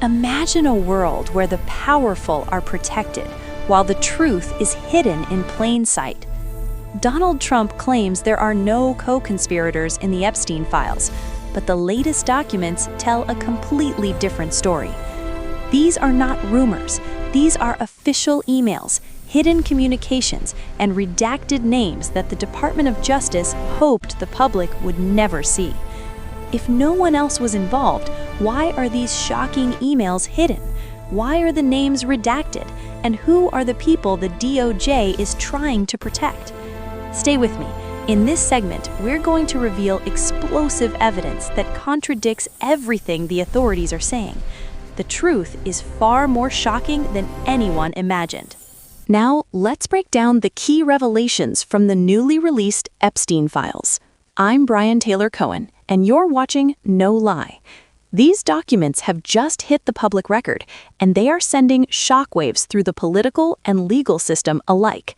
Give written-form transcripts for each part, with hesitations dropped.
Imagine a world where the powerful are protected, while the truth is hidden in plain sight. Donald Trump claims there are no co-conspirators in the Epstein files, but the latest documents tell a completely different story. These are not rumors. These are official emails, hidden communications, and redacted names that the Department of Justice hoped the public would never see. If no one else was involved, why are these shocking emails hidden? Why are the names redacted? And who are the people the DOJ is trying to protect? Stay with me. In this segment, we're going to reveal explosive evidence that contradicts everything the authorities are saying. The truth is far more shocking than anyone imagined. Now, let's break down the key revelations from the newly released Epstein files. I'm Brian Taylor Cohen, and you're watching No Lie. These documents have just hit the public record, and they are sending shockwaves through the political and legal system alike.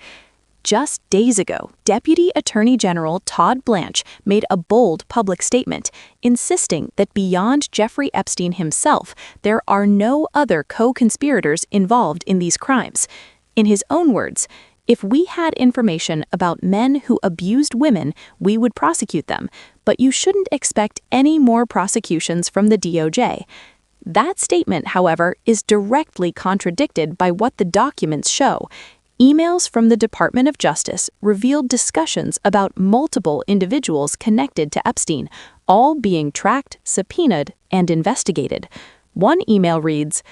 Just days ago, Deputy Attorney General Todd Blanche made a bold public statement, insisting that beyond Jeffrey Epstein himself, there are no other co-conspirators involved in these crimes. In his own words, "If we had information about men who abused women, we would prosecute them, but you shouldn't expect any more prosecutions from the DOJ." That statement, however, is directly contradicted by what the documents show. Emails from the Department of Justice revealed discussions about multiple individuals connected to Epstein, all being tracked, subpoenaed, and investigated. One email reads,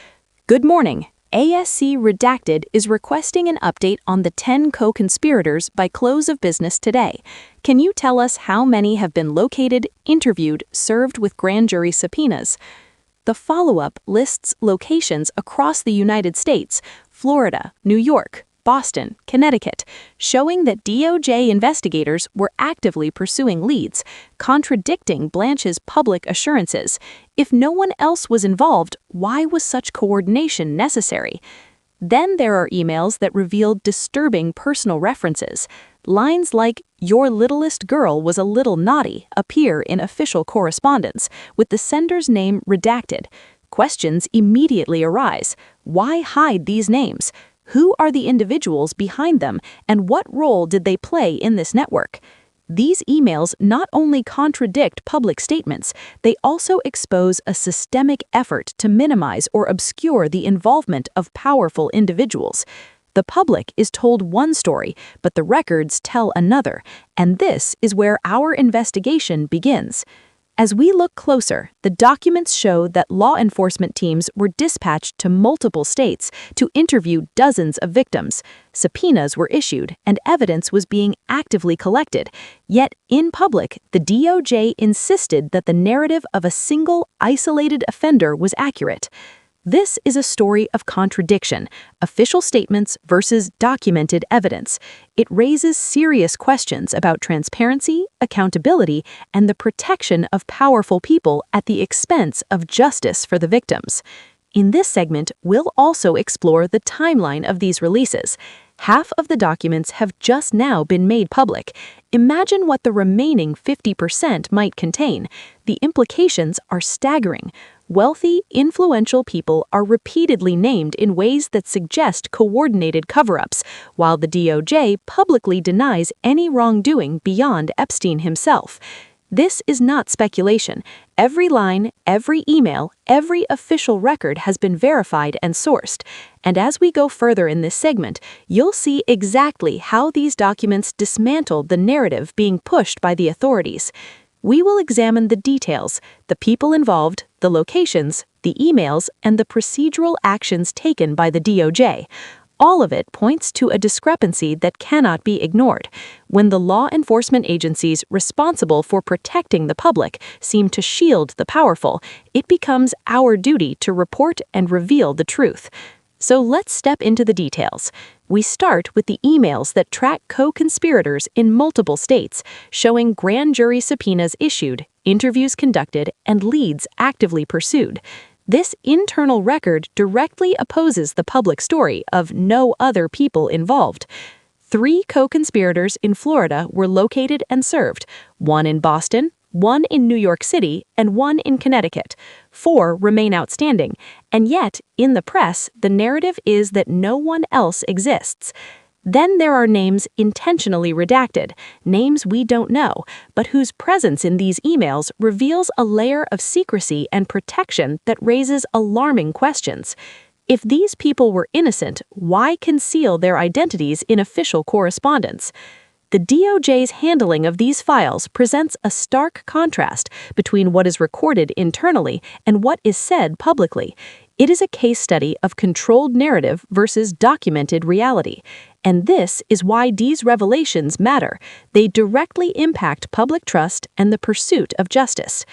"Good morning. ASC Redacted is requesting an update on the 10 co-conspirators by close of business today. Can you tell us how many have been located, interviewed, served with grand jury subpoenas?" The follow-up lists locations across the United States, Florida, New York, Boston, Connecticut, showing that DOJ investigators were actively pursuing leads, contradicting Blanche's public assurances. If no one else was involved, why was such coordination necessary? Then there are emails that revealed disturbing personal references. Lines like, "Your littlest girl was a little naughty," appear in official correspondence, with the sender's name redacted. Questions immediately arise. Why hide these names? Who are the individuals behind them, and what role did they play in this network? These emails not only contradict public statements, they also expose a systemic effort to minimize or obscure the involvement of powerful individuals. The public is told one story, but the records tell another, and this is where our investigation begins. As we look closer, the documents show that law enforcement teams were dispatched to multiple states to interview dozens of victims. Subpoenas were issued, and evidence was being actively collected. Yet, in public, the DOJ insisted that the narrative of a single, isolated offender was accurate. This is a story of contradiction, official statements versus documented evidence. It raises serious questions about transparency, accountability, and the protection of powerful people at the expense of justice for the victims. In this segment, we'll also explore the timeline of these releases. Half of the documents have just now been made public. Imagine what the remaining 50% might contain. The implications are staggering. Wealthy, influential people are repeatedly named in ways that suggest coordinated cover-ups, while the DOJ publicly denies any wrongdoing beyond Epstein himself. This is not speculation. Every line, every email, every official record has been verified and sourced. And as we go further in this segment, you'll see exactly how these documents dismantled the narrative being pushed by the authorities. We will examine the details, the people involved, the locations, the emails, and the procedural actions taken by the DOJ. All of it points to a discrepancy that cannot be ignored. When the law enforcement agencies responsible for protecting the public seem to shield the powerful, it becomes our duty to report and reveal the truth. So let's step into the details. We start with the emails that track co-conspirators in multiple states, showing grand jury subpoenas issued, interviews conducted, and leads actively pursued. This internal record directly opposes the public story of no other people involved. 3 co-conspirators in Florida were located and served, 1 in Boston, 1 in New York City, and 1 in Connecticut. 4 remain outstanding, and yet, in the press, the narrative is that no one else exists. Then there are names intentionally redacted, names we don't know, but whose presence in these emails reveals a layer of secrecy and protection that raises alarming questions. If these people were innocent, why conceal their identities in official correspondence? The DOJ's handling of these files presents a stark contrast between what is recorded internally and what is said publicly. It is a case study of controlled narrative versus documented reality. And this is why these revelations matter. They directly impact public trust and the pursuit of justice.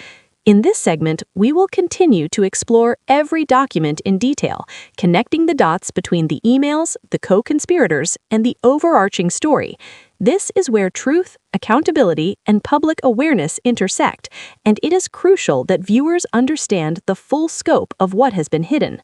In this segment, we will continue to explore every document in detail, connecting the dots between the emails, the co-conspirators, and the overarching story. This is where truth, accountability, and public awareness intersect, and it is crucial that viewers understand the full scope of what has been hidden.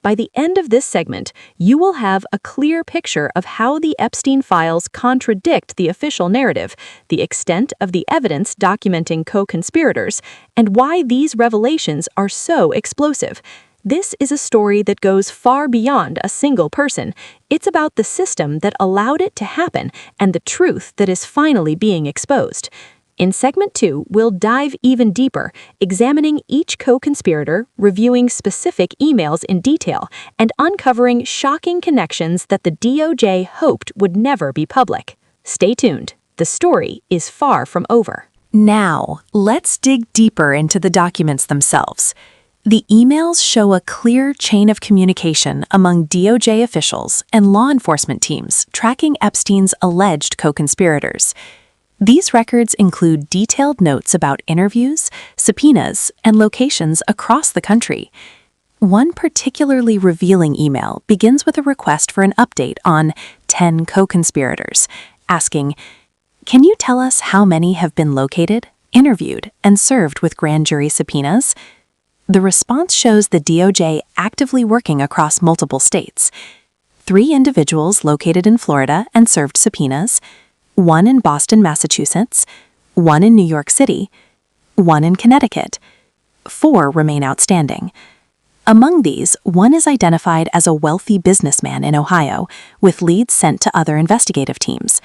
By the end of this segment, you will have a clear picture of how the Epstein files contradict the official narrative, the extent of the evidence documenting co-conspirators, and why these revelations are so explosive. This is a story that goes far beyond a single person. It's about the system that allowed it to happen and the truth that is finally being exposed. In segment 2, we'll dive even deeper, examining each co-conspirator, reviewing specific emails in detail, and uncovering shocking connections that the DOJ hoped would never be public. Stay tuned. The story is far from over. Now, let's dig deeper into the documents themselves. The emails show a clear chain of communication among DOJ officials and law enforcement teams tracking Epstein's alleged co-conspirators. These records include detailed notes about interviews, subpoenas, and locations across the country. One particularly revealing email begins with a request for an update on 10 co-conspirators, asking, "Can you tell us how many have been located, interviewed, and served with grand jury subpoenas?" The response shows the DOJ actively working across multiple states. 3 individuals located in Florida and served subpoenas, 1 in Boston, Massachusetts, 1 in New York City, 1 in Connecticut. 4 remain outstanding. Among these, 1 is identified as a wealthy businessman in Ohio, with leads sent to other investigative teams.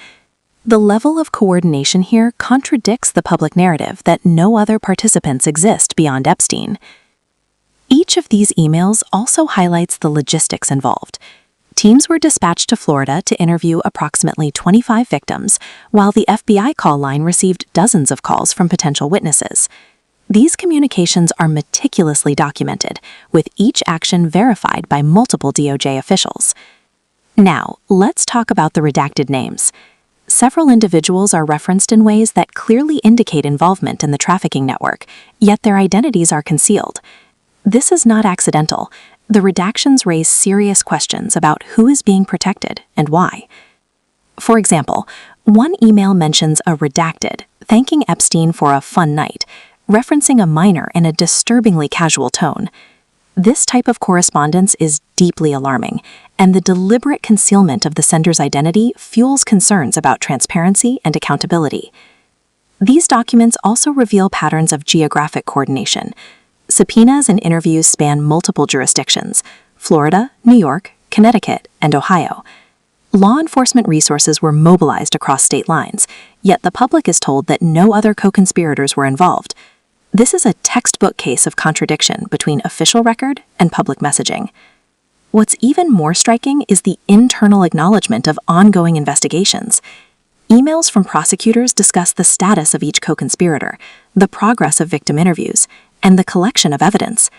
The level of coordination here contradicts the public narrative that no other participants exist beyond Epstein. Each of these emails also highlights the logistics involved. Teams were dispatched to Florida to interview approximately 25 victims, while the FBI call line received dozens of calls from potential witnesses. These communications are meticulously documented, with each action verified by multiple DOJ officials. Now, let's talk about the redacted names. Several individuals are referenced in ways that clearly indicate involvement in the trafficking network, yet their identities are concealed. This is not accidental. The redactions raise serious questions about who is being protected and why. For example, one email mentions a redacted, thanking Epstein for a fun night, referencing a minor in a disturbingly casual tone. This type of correspondence is deeply alarming, and the deliberate concealment of the sender's identity fuels concerns about transparency and accountability. These documents also reveal patterns of geographic coordination. Subpoenas and interviews span multiple jurisdictions: Florida, New York, Connecticut, and Ohio. Law enforcement resources were mobilized across state lines, yet the public is told that no other co-conspirators were involved. This is a textbook case of contradiction between official record and public messaging. What's even more striking is the internal acknowledgement of ongoing investigations. Emails from prosecutors discuss the status of each co-conspirator, the progress of victim interviews, and the collection of evidence.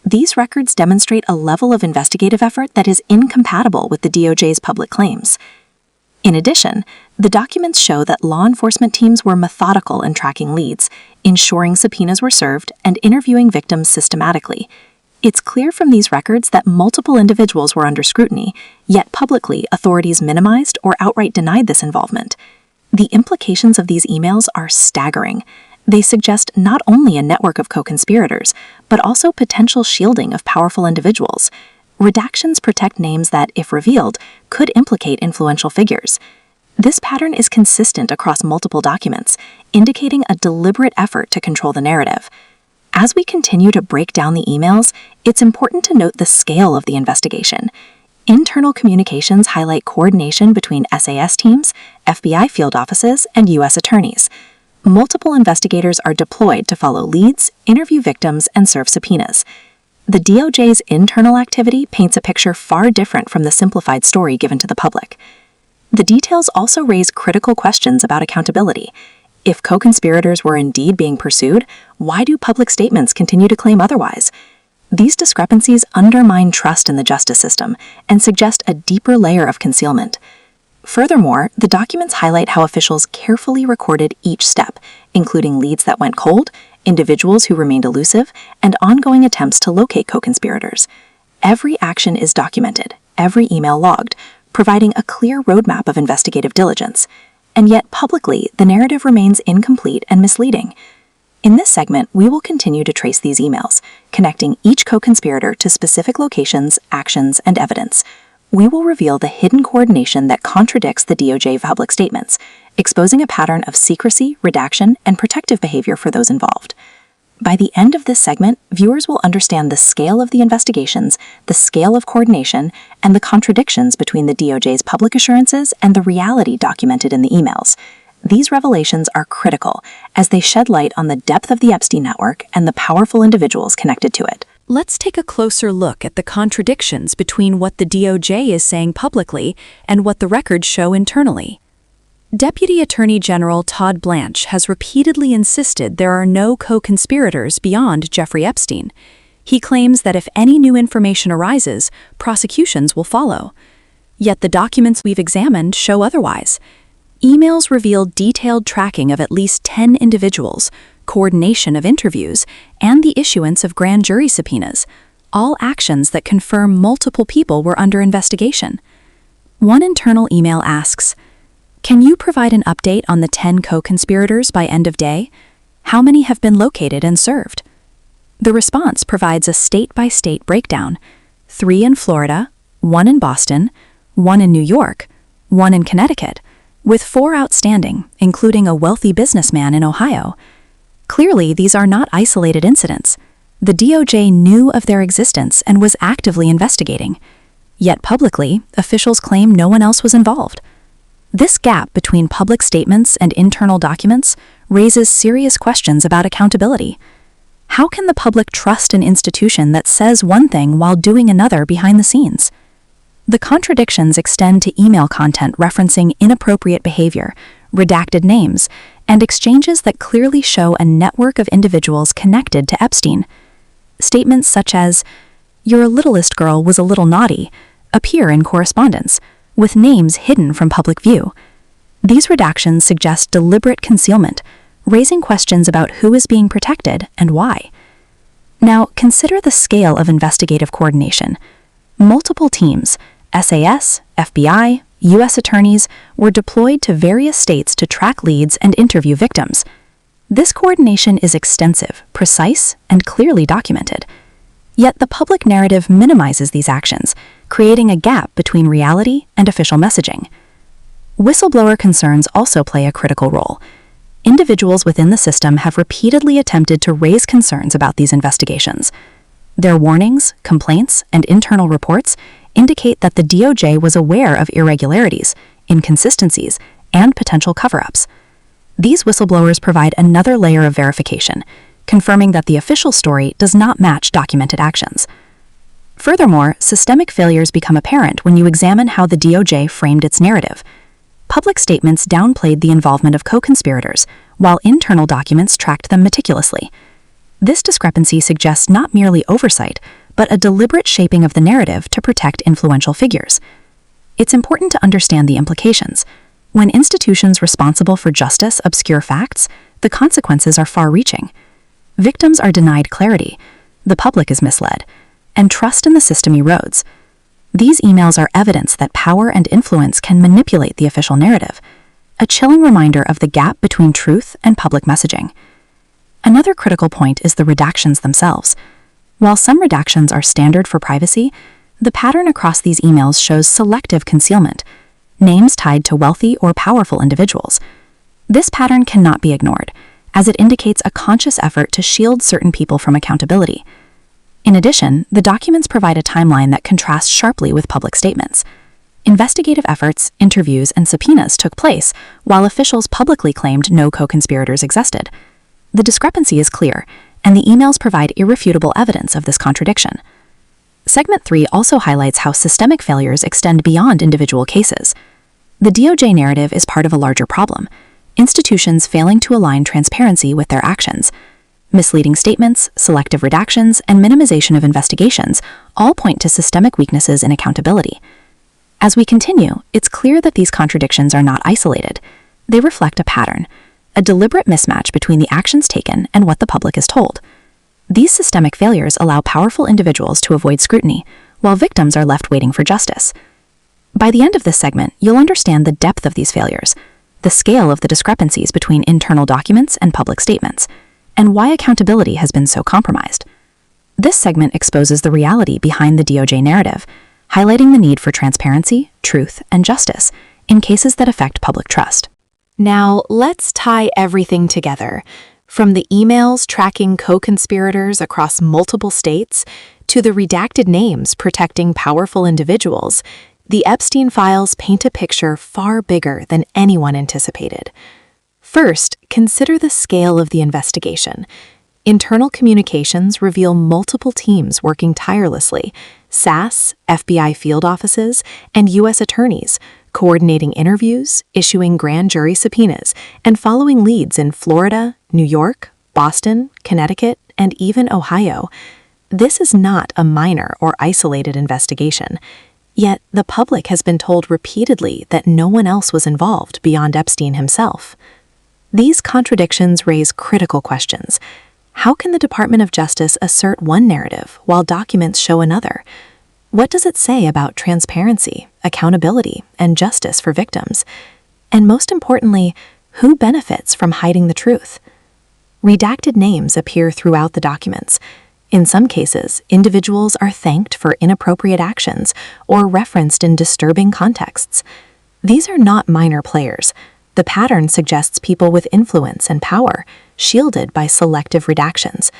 These records demonstrate a level of investigative effort that is incompatible with the DOJ's public claims. In addition, the documents show that law enforcement teams were methodical in tracking leads, ensuring subpoenas were served, and interviewing victims systematically. It's clear from these records that multiple individuals were under scrutiny, yet publicly authorities minimized or outright denied this involvement. The implications of these emails are staggering. They suggest not only a network of co-conspirators, but also potential shielding of powerful individuals. Redactions protect names that, if revealed, could implicate influential figures. This pattern is consistent across multiple documents, indicating a deliberate effort to control the narrative. As we continue to break down the emails, it's important to note the scale of the investigation. Internal communications highlight coordination between SAS teams, FBI field offices, and U.S. attorneys. Multiple investigators are deployed to follow leads, interview victims, and serve subpoenas. The DOJ's internal activity paints a picture far different from the simplified story given to the public. The details also raise critical questions about accountability. If co-conspirators were indeed being pursued, why do public statements continue to claim otherwise? These discrepancies undermine trust in the justice system and suggest a deeper layer of concealment. Furthermore, the documents highlight how officials carefully recorded each step, including leads that went cold, individuals who remained elusive, and ongoing attempts to locate co-conspirators. Every action is documented, every email logged, providing a clear roadmap of investigative diligence. And yet, publicly, the narrative remains incomplete and misleading. In this segment, we will continue to trace these emails, connecting each co-conspirator to specific locations, actions, and evidence. We will reveal the hidden coordination that contradicts the DOJ public statements, exposing a pattern of secrecy, redaction, and protective behavior for those involved. By the end of this segment, viewers will understand the scale of the investigations, the scale of coordination, and the contradictions between the DOJ's public assurances and the reality documented in the emails. These revelations are critical as they shed light on the depth of the Epstein network and the powerful individuals connected to it. Let's take a closer look at the contradictions between what the DOJ is saying publicly and what the records show internally. Deputy Attorney General Todd Blanche has repeatedly insisted there are no co-conspirators beyond Jeffrey Epstein. He claims that if any new information arises, prosecutions will follow. Yet the documents we've examined show otherwise. Emails reveal detailed tracking of at least 10 individuals, coordination of interviews, and the issuance of grand jury subpoenas, all actions that confirm multiple people were under investigation. One internal email asks, "Can you provide an update on the 10 co-conspirators by end of day? How many have been located and served?" The response provides a state-by-state breakdown: 3 in Florida, 1 in Boston, 1 in New York, 1 in Connecticut, with 4 outstanding, including a wealthy businessman in Ohio. Clearly, these are not isolated incidents. The DOJ knew of their existence and was actively investigating. Yet publicly, officials claim no one else was involved. This gap between public statements and internal documents raises serious questions about accountability. How can the public trust an institution that says one thing while doing another behind the scenes? The contradictions extend to email content referencing inappropriate behavior, redacted names, and exchanges that clearly show a network of individuals connected to Epstein. Statements such as, "Your littlest girl was a little naughty," appear in correspondence, with names hidden from public view. These redactions suggest deliberate concealment, raising questions about who is being protected and why. Now, consider the scale of investigative coordination. Multiple teams, SAS, FBI, U.S. attorneys, were deployed to various states to track leads and interview victims. This coordination is extensive, precise, and clearly documented. Yet the public narrative minimizes these actions, creating a gap between reality and official messaging. Whistleblower concerns also play a critical role. Individuals within the system have repeatedly attempted to raise concerns about these investigations. Their warnings, complaints, and internal reports indicate that the DOJ was aware of irregularities, inconsistencies, and potential cover-ups. These whistleblowers provide another layer of verification, confirming that the official story does not match documented actions. Furthermore, systemic failures become apparent when you examine how the DOJ framed its narrative. Public statements downplayed the involvement of co-conspirators, while internal documents tracked them meticulously. This discrepancy suggests not merely oversight, but a deliberate shaping of the narrative to protect influential figures. It's important to understand the implications. When institutions responsible for justice obscure facts, the consequences are far-reaching. Victims are denied clarity, the public is misled, and trust in the system erodes. These emails are evidence that power and influence can manipulate the official narrative, a chilling reminder of the gap between truth and public messaging. Another critical point is the redactions themselves. While some redactions are standard for privacy, the pattern across these emails shows selective concealment. names tied to wealthy or powerful individuals. This pattern cannot be ignored, as it indicates a conscious effort to shield certain people from accountability. In addition, the documents provide a timeline that contrasts sharply with public statements. Investigative efforts, interviews, and subpoenas took place, while officials publicly claimed no co-conspirators existed. The discrepancy is clear, and the emails provide irrefutable evidence of this contradiction. Segment 3 also highlights how systemic failures extend beyond individual cases. The DOJ narrative is part of a larger problem: institutions failing to align transparency with their actions. Misleading statements, selective redactions, and minimization of investigations all point to systemic weaknesses in accountability. As we continue, it's clear that these contradictions are not isolated. They reflect a pattern, a deliberate mismatch between the actions taken and what the public is told. These systemic failures allow powerful individuals to avoid scrutiny, while victims are left waiting for justice. By the end of this segment, you'll understand the depth of these failures, the scale of the discrepancies between internal documents and public statements, and why accountability has been so compromised. This segment exposes the reality behind the DOJ narrative, highlighting the need for transparency, truth, and justice in cases that affect public trust. Now, let's tie everything together, from the emails tracking co-conspirators across multiple states to the redacted names protecting powerful individuals. The Epstein files paint a picture far bigger than anyone anticipated. First, consider the scale of the investigation. Internal communications reveal multiple teams working tirelessly: SAS, FBI field offices, and U.S. attorneys, coordinating interviews, issuing grand jury subpoenas, and following leads in Florida, New York, Boston, Connecticut, and even Ohio. This is not a minor or isolated investigation. Yet, the public has been told repeatedly that no one else was involved beyond Epstein himself. These contradictions raise critical questions. How can the Department of Justice assert one narrative while documents show another? What does it say about transparency, accountability, and justice for victims? And most importantly, who benefits from hiding the truth? Redacted names appear throughout the documents. In some cases, individuals are thanked for inappropriate actions or referenced in disturbing contexts. These are not minor players. The pattern suggests people with influence and power, shielded by selective redactions.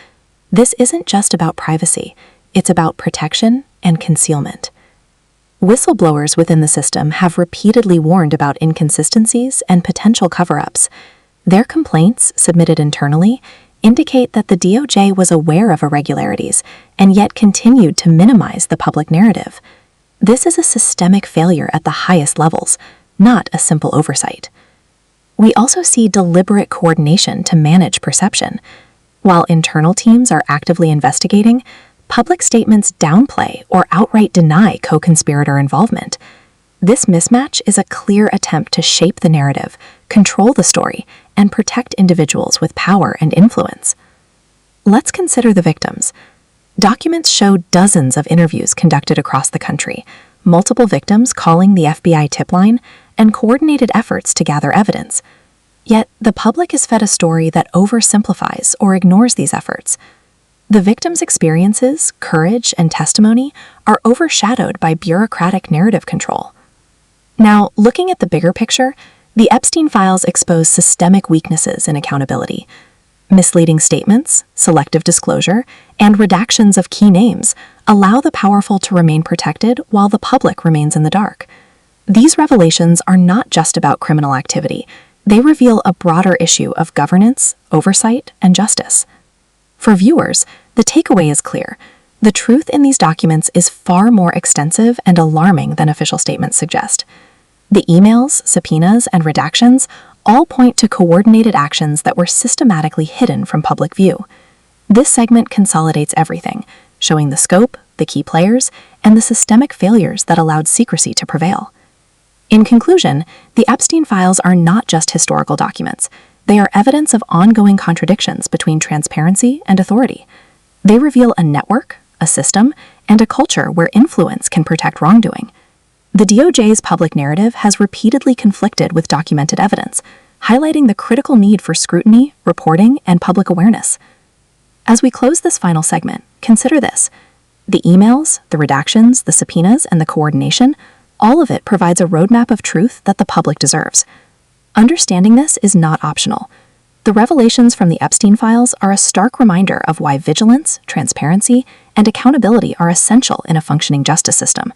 This isn't just about privacy, it's about protection and concealment. Whistleblowers within the system have repeatedly warned about inconsistencies and potential cover-ups. Their complaints, submitted internally, indicate that the DOJ was aware of irregularities and yet continued to minimize the public narrative. This is a systemic failure at the highest levels, not a simple oversight. We also see deliberate coordination to manage perception. While internal teams are actively investigating, public statements downplay or outright deny co-conspirator involvement. This mismatch is a clear attempt to shape the narrative, control the story, and protect individuals with power and influence. Let's consider the victims. Documents show dozens of interviews conducted across the country, multiple victims calling the FBI tip line, and coordinated efforts to gather evidence. Yet, the public is fed a story that oversimplifies or ignores these efforts. The victims' experiences, courage, and testimony are overshadowed by bureaucratic narrative control. Now, looking at the bigger picture, the Epstein files expose systemic weaknesses in accountability. Misleading statements, selective disclosure, and redactions of key names allow the powerful to remain protected while the public remains in the dark. These revelations are not just about criminal activity. They reveal a broader issue of governance, oversight, and justice. For viewers, the takeaway is clear. The truth in these documents is far more extensive and alarming than official statements suggest. The emails, subpoenas, and redactions all point to coordinated actions that were systematically hidden from public view. This segment consolidates everything, showing the scope, the key players, and the systemic failures that allowed secrecy to prevail. In conclusion, the Epstein files are not just historical documents. They are evidence of ongoing contradictions between transparency and authority. They reveal a network, a system, and a culture where influence can protect wrongdoing. The DOJ's public narrative has repeatedly conflicted with documented evidence, highlighting the critical need for scrutiny, reporting, and public awareness. As we close this final segment, consider this. The emails, the redactions, the subpoenas, and the coordination, All of it provides a roadmap of truth that the public deserves. Understanding this is not optional. The revelations from the Epstein files are a stark reminder of why vigilance, transparency, and accountability are essential in a functioning justice system.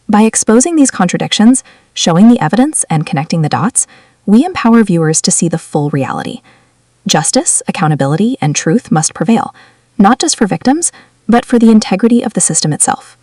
By exposing these contradictions, showing the evidence, and connecting the dots, we empower viewers to see the full reality. Justice, accountability, and truth must prevail, not just for victims, but for the integrity of the system itself.